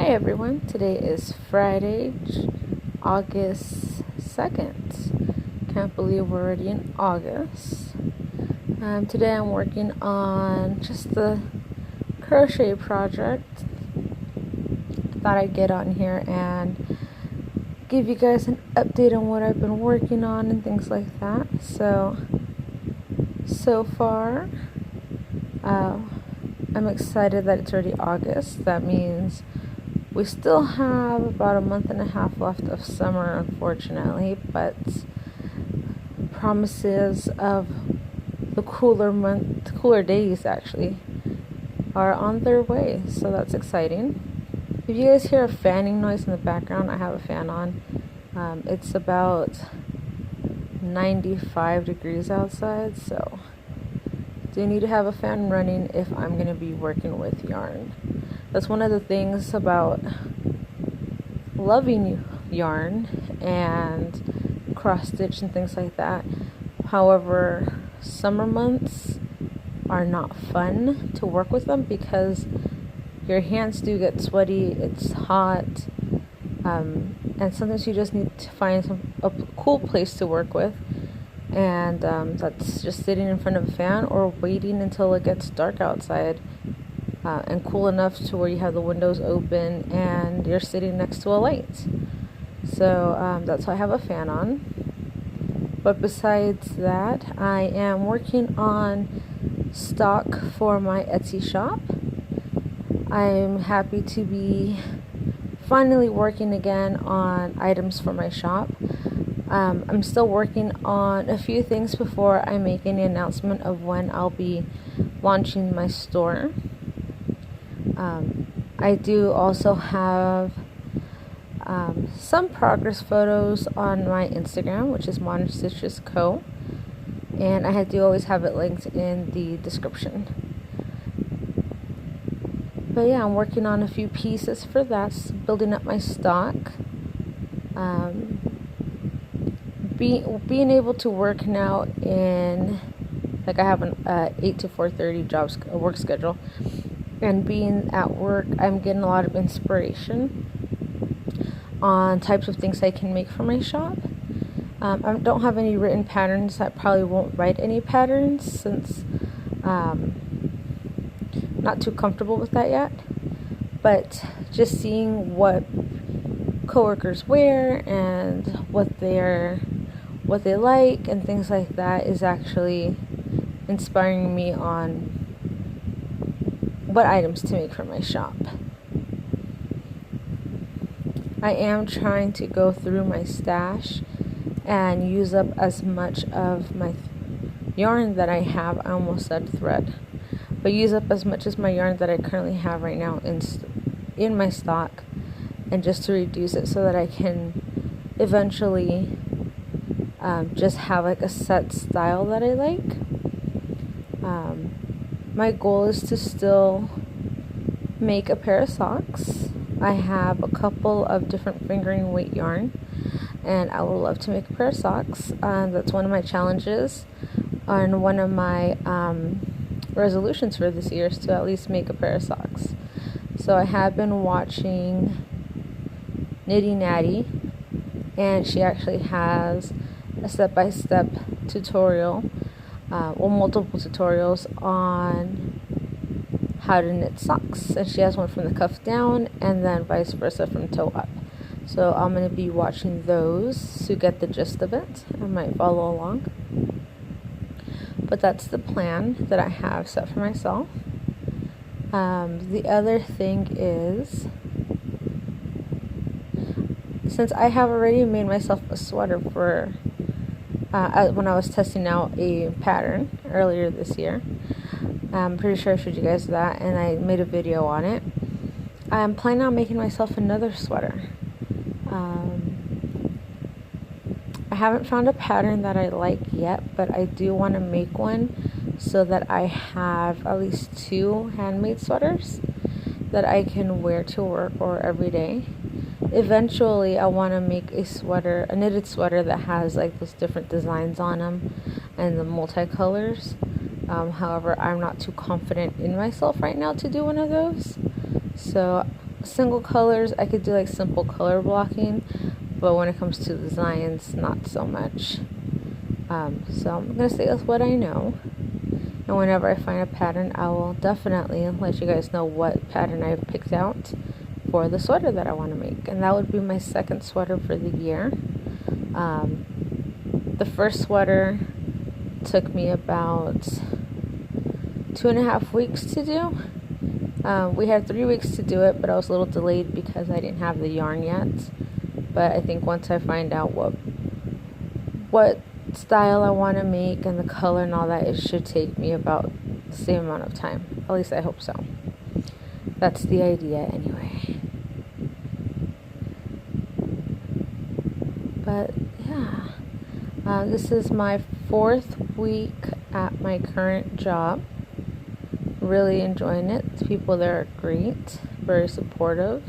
everyone, today is Friday, August 2nd. Can't believe we're already in August. Today I'm working on just the crochet project. I thought I'd get on here and give you guys an update on what I've been working on and things like that. So far, I'm excited that it's already August. That means we still have about a month and a half left of summer, unfortunately, but promises of the cooler days actually are on their way, so that's exciting. If you guys hear a fanning noise in the background, I have a fan on. It's about 95 degrees outside, so do need to have a fan running if I'm going to be working with yarn. That's one of the things about loving yarn and cross stitch and things like that. However, summer months are not fun to work with them because your hands do get sweaty, it's hot, and sometimes you just need to find a cool place to work with, and that's just sitting in front of a fan or waiting until it gets dark outside and cool enough to where you have the windows open and you're sitting next to a light. So that's why I have a fan on. But besides that, I am working on stock for my Etsy shop. I'm happy to be finally working again on items for my shop. I'm still working on a few things before I make any announcement of when I'll be launching my store. I do also have some progress photos on my Instagram, which is Modern Stitches Co. And I do always have it linked in the description. But yeah, I'm working on a few pieces for that, building up my stock. Being able to work now in, like, I have an 8 to 4:30 work schedule, and being at work, I'm getting a lot of inspiration on types of things I can make for my shop. I don't have any written patterns. I probably won't write any patterns since I'm not too comfortable with that yet. But just seeing what coworkers wear and what they like and things like that is actually inspiring me on what items to make for my shop. I am trying to go through my stash and use up as much of my yarn that I have. I almost said thread, but use up as much as my yarn that I currently have right now in my stock, and just to reduce it so that I can eventually just have like a set style that I like. My goal is to still make a pair of socks. I have a couple of different fingering weight yarn, and I would love to make a pair of socks. That's one of my challenges, and one of my resolutions for this year is to at least make a pair of socks. So I have been watching Nitty Natty, and she actually has a step-by-step tutorial, multiple tutorials on how to knit socks, and she has one from the cuff down and then vice versa from toe up. So I'm going to be watching those to get the gist of it. I might follow along, but that's the plan that I have set for myself. The other thing is, since I have already made myself a sweater for when I was testing out a pattern earlier this year, I'm pretty sure I showed you guys that, and I made a video on it. I'm planning on making myself another sweater. I haven't found a pattern that I like yet, but I do want to make one so that I have at least 2 handmade sweaters that I can wear to work or every day. Eventually, I want to make a knitted sweater that has like those different designs on them and the multicolors. However, I'm not too confident in myself right now to do one of those. So single colors, I could do like simple color blocking, but when it comes to designs, not so much. So I'm going to stay with what I know. And whenever I find a pattern, I will definitely let you guys know what pattern I've picked out for the sweater that I want to make. And that would be my second sweater for the year. The first sweater took me about 2.5 weeks to do. We had 3 weeks to do it, but I was a little delayed because I didn't have the yarn yet. But I think once I find out what style I want to make and the color and all that, it should take me about the same amount of time. At least I hope so. That's the idea anyway. But yeah, this is my 4th week at my current job. Really enjoying it. The people there are great, very supportive.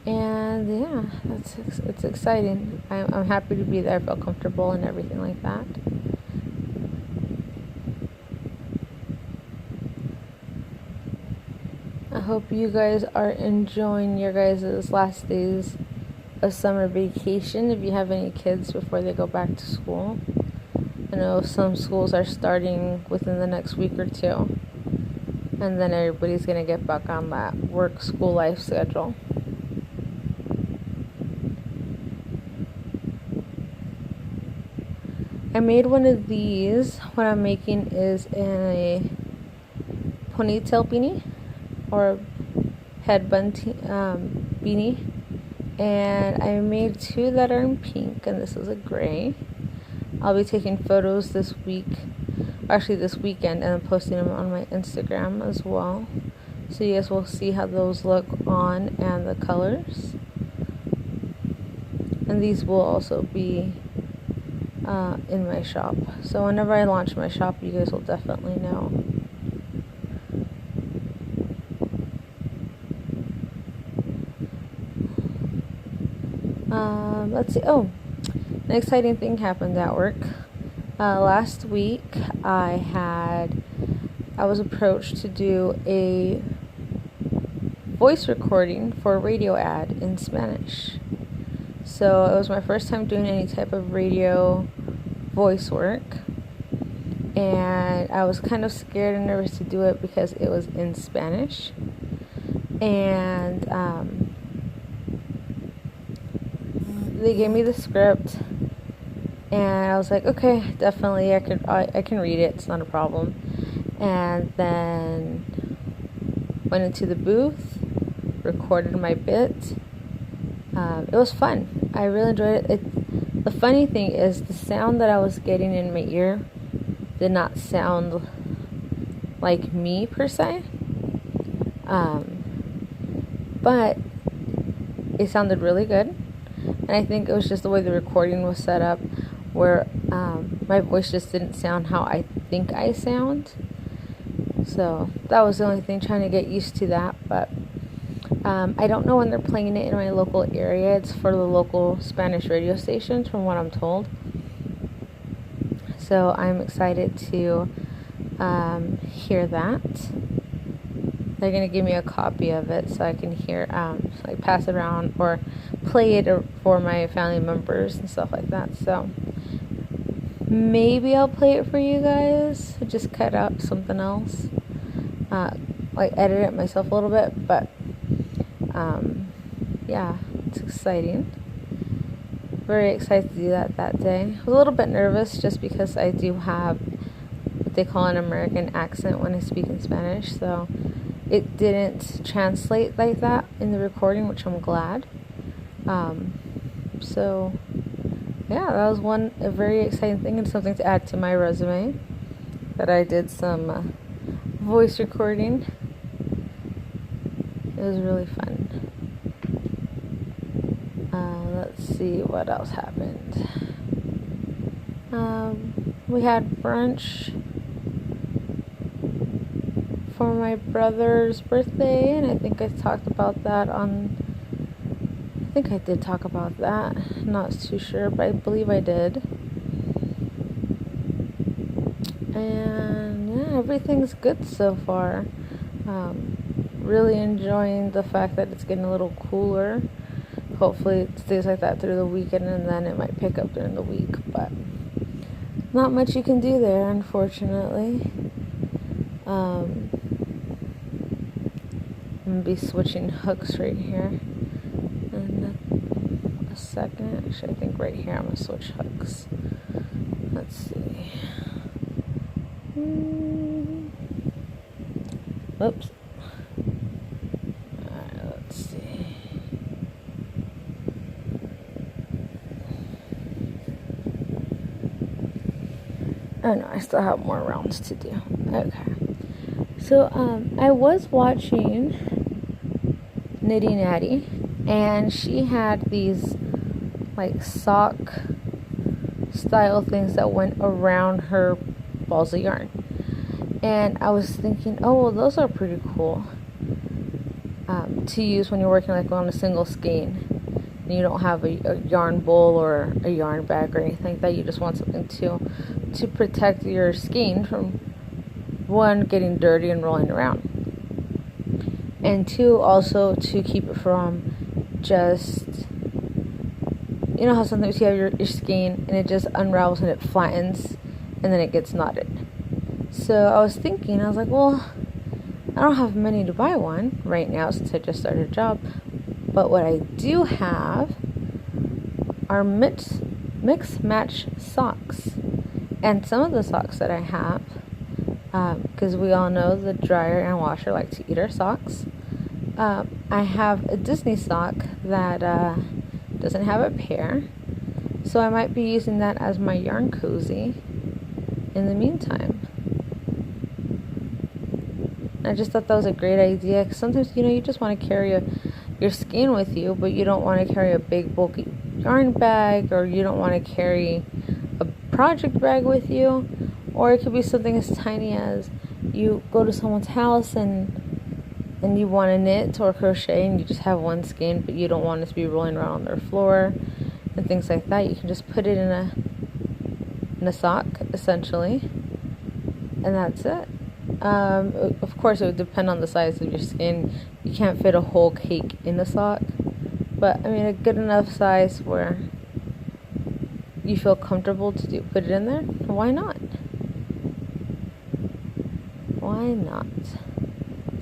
And yeah, it's exciting. I'm happy to be there. I feel comfortable and everything like that. I hope you guys are enjoying your guys' last days of summer vacation, if you have any kids before they go back to school. I know some schools are starting within the next week or two, and then everybody's going to get back on that work school life schedule. I made one of these. What I'm making is a ponytail beanie or headband beanie, and I made 2 that are in pink, and this is a gray. I'll be taking photos this week, actually this weekend, and I'm posting them on my Instagram as well, so you guys will see how those look on and the colors. And these will also be in my shop, so whenever I launch my shop, you guys will definitely know. Let's see. Oh, an exciting thing happened at work. Last week I was approached to do a voice recording for a radio ad in Spanish. So it was my first time doing any type of radio voice work, and I was kind of scared and nervous to do it because it was in Spanish. And they gave me the script, and I was like, okay, definitely I can read it, it's not a problem. And then went into the booth, recorded my bit. It was fun. I really enjoyed it. The funny thing is, the sound that I was getting in my ear did not sound like me per se, but it sounded really good. And I think it was just the way the recording was set up, where my voice just didn't sound how I think I sound. So that was the only thing, trying to get used to that. But I don't know when they're playing it in my local area. It's for the local Spanish radio stations, from what I'm told. So I'm excited to hear that. They're going to give me a copy of it so I can hear, like pass it around or play it for my family members and stuff like that. So maybe I'll play it for you guys. Just cut out something else, like edit it myself a little bit. But yeah, it's exciting. Very excited to do that day. I was a little bit nervous just because I do have what they call an American accent when I speak in Spanish, so it didn't translate like that in the recording, which I'm glad. So yeah, that was a very exciting thing, and something to add to my resume, that I did some voice recording. It was really fun. Let's see what else happened. We had brunch for my brother's birthday, and I think I talked about that I think I did talk about that. I'm not too sure, but I believe I did. And yeah, everything's good so far. Really enjoying the fact that it's getting a little cooler. Hopefully it stays like that through the weekend, and then it might pick up during the week, but not much you can do there, unfortunately. I'm going to be switching hooks right here in a second. Actually, I think right here I'm going to switch hooks. Let's see. Oops. Alright, let's see. Oh no, I still have more rounds to do. Okay. So, I was watching Nitty Natty, and she had these, like, sock style things that went around her balls of yarn. And I was thinking, oh, well, those are pretty cool to use when you're working, like, on a single skein. And you don't have a yarn bowl or a yarn bag or anything like that. You just want something to protect your skein from, one, getting dirty and rolling around, and two, also to keep it from just, you know how sometimes you have your skein and it just unravels and it flattens and then it gets knotted. So I was thinking, I was like, well, I don't have money to buy one right now since I just started a job, but what I do have are mix match socks. And some of the socks that I have, because we all know the dryer and washer like to eat our socks, I have a Disney sock that doesn't have a pair, so I might be using that as my yarn cozy in the meantime. I just thought that was a great idea, because sometimes, you just want to carry your skein with you, but you don't want to carry a big bulky yarn bag, or you don't want to carry a project bag with you, or it could be something as tiny as you go to someone's house and you want to knit or crochet and you just have one skein, but you don't want it to be rolling around on their floor and things like that. You can just put it in a sock, essentially, and that's it. Of course, it would depend on the size of your skein. You can't fit a whole cake in a sock, but I mean, a good enough size where you feel comfortable to put it in there. Why not? Why not?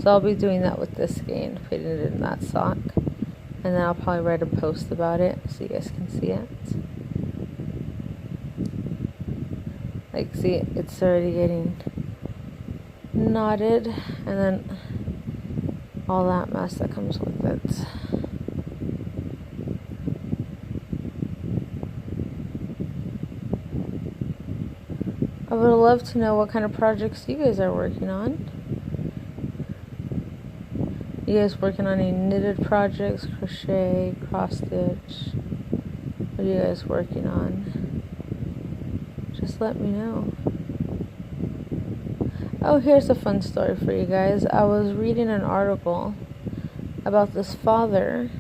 So I'll be doing that with this skein, putting it in that sock, and then I'll probably write a post about it so you guys can see it. Like, see, it's already getting knotted, and then all that mess that comes with it. I would love to know what kind of projects you guys are working on. You guys working on any knitted projects, crochet, cross stitch? What are you guys working on? Just let me know. Oh, here's a fun story for you guys. I was reading an article about this father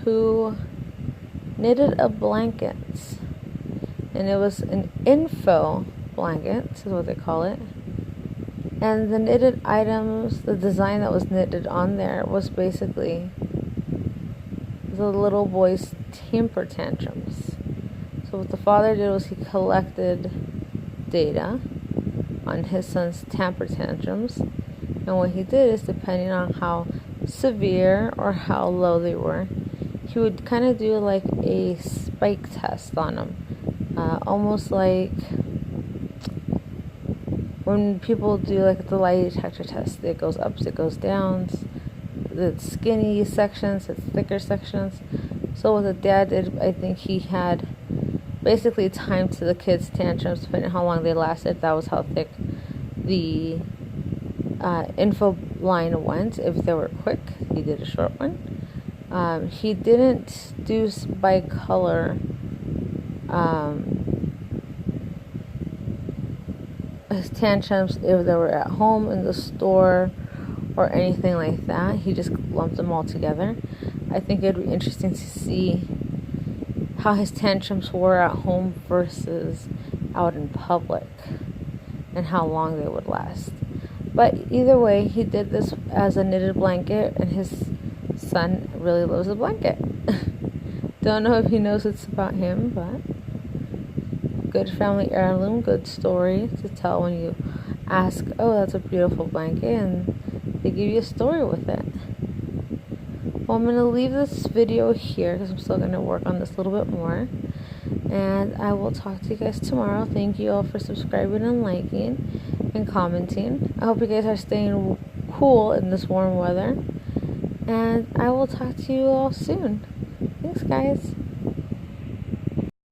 who knitted a blanket. And it was an info blanket, is what they call it. And the knitted items, the design that was knitted on there was basically the little boy's temper tantrums. So what the father did was he collected data on his son's temper tantrums. And what he did is, depending on how severe or how low they were, he would kind of do like a spike test on them. Almost like when people do like the lie detector test. It goes ups, it goes downs, it's skinny sections, it's thicker sections. So what the dad did, I think he had basically timed to the kids' tantrums, depending on how long they lasted. That was how thick the info line went. If they were quick, he did a short one. He didn't do by color his tantrums if they were at home, in the store, or anything like that. He just lumped them all together. I think it would be interesting to see how his tantrums were at home versus out in public, and how long they would last. But either way, he did this as a knitted blanket, and his son really loves the blanket. Don't know if he knows it's about him, but good family heirloom, good story to tell when you ask, oh, that's a beautiful blanket, and they give you a story with it. Well, I'm going to leave this video here because I'm still going to work on this a little bit more. And I will talk to you guys tomorrow. Thank you all for subscribing and liking and commenting. I hope you guys are staying cool in this warm weather. And I will talk to you all soon. Thanks, guys.